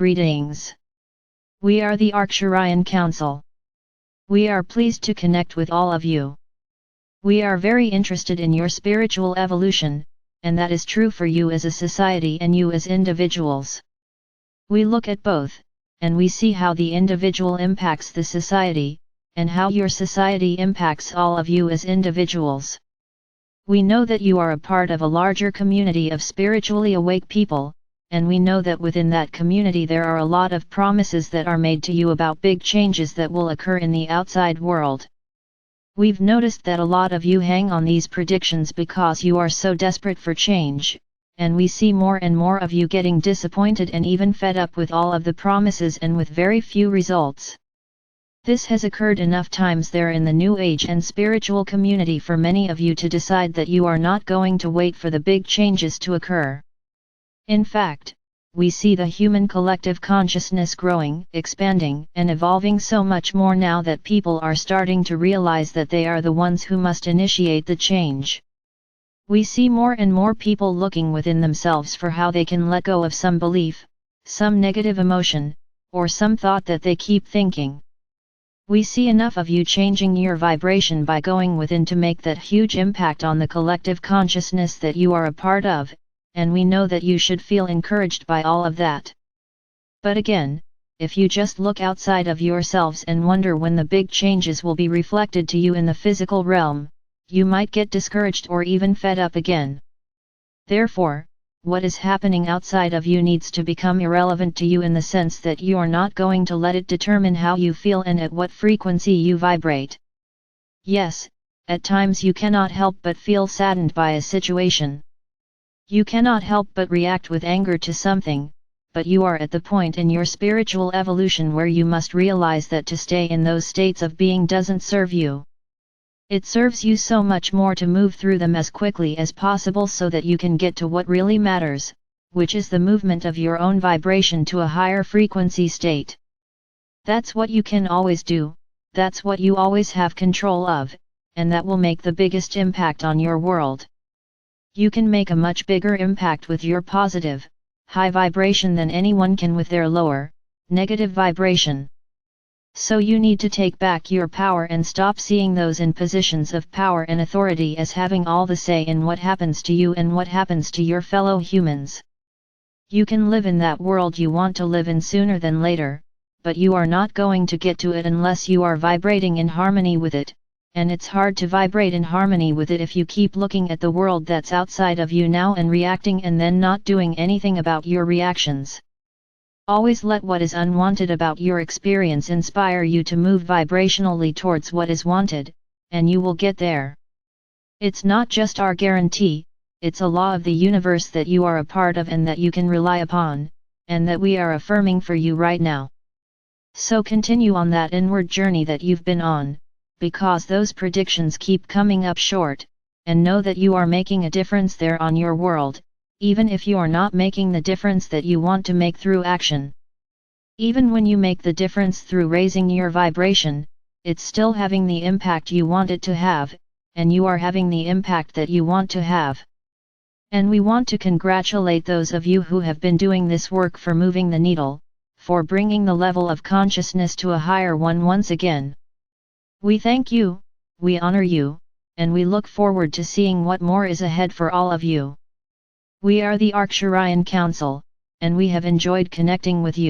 Greetings. We are the Arcturian Council. We are pleased to connect with all of you. We are very interested in your spiritual evolution, and that is true for you as a society and you as individuals. We look at both, and we see how the individual impacts the society, and how your society impacts all of you as individuals. We know that you are a part of a larger community of spiritually awake people, and we know that within that community there are a lot of promises that are made to you about big changes that will occur in the outside world. We've noticed that a lot of you hang on these predictions because you are so desperate for change, and we see more and more of you getting disappointed and even fed up with all of the promises and with very few results. This has occurred enough times there in the New Age and spiritual community for many of you to decide that you are not going to wait for the big changes to occur. In fact, we see the human collective consciousness growing, expanding, and evolving so much more now that people are starting to realize that they are the ones who must initiate the change. We see more and more people looking within themselves for how they can let go of some belief, some negative emotion, or some thought that they keep thinking. We see enough of you changing your vibration by going within to make that huge impact on the collective consciousness that you are a part of, and we know that you should feel encouraged by all of that. But again, if you just look outside of yourselves and wonder when the big changes will be reflected to you in the physical realm, you might get discouraged or even fed up again. Therefore, what is happening outside of you needs to become irrelevant to you in the sense that you are not going to let it determine how you feel and at what frequency you vibrate. Yes, at times you cannot help but feel saddened by a situation. You cannot help but react with anger to something, but you are at the point in your spiritual evolution where you must realize that to stay in those states of being doesn't serve you. It serves you so much more to move through them as quickly as possible so that you can get to what really matters, which is the movement of your own vibration to a higher frequency state. That's what you can always do, that's what you always have control of, and that will make the biggest impact on your world. You can make a much bigger impact with your positive, high vibration than anyone can with their lower, negative vibration. So you need to take back your power and stop seeing those in positions of power and authority as having all the say in what happens to you and what happens to your fellow humans. You can live in that world you want to live in sooner than later, but you are not going to get to it unless you are vibrating in harmony with it. And it's hard to vibrate in harmony with it if you keep looking at the world that's outside of you now and reacting and then not doing anything about your reactions. Always let what is unwanted about your experience inspire you to move vibrationally towards what is wanted, and you will get there. It's not just our guarantee, it's a law of the universe that you are a part of and that you can rely upon, and that we are affirming for you right now. So continue on that inward journey that you've been on, because those predictions keep coming up short, and know that you are making a difference there on your world, even if you are not making the difference that you want to make through action. Even when you make the difference through raising your vibration, it's still having the impact you want it to have, and you are having the impact that you want to have. And we want to congratulate those of you who have been doing this work for moving the needle, for bringing the level of consciousness to a higher one once again. We thank you, we honor you, and we look forward to seeing what more is ahead for all of you. We are the Arcturian Council, and we have enjoyed connecting with you.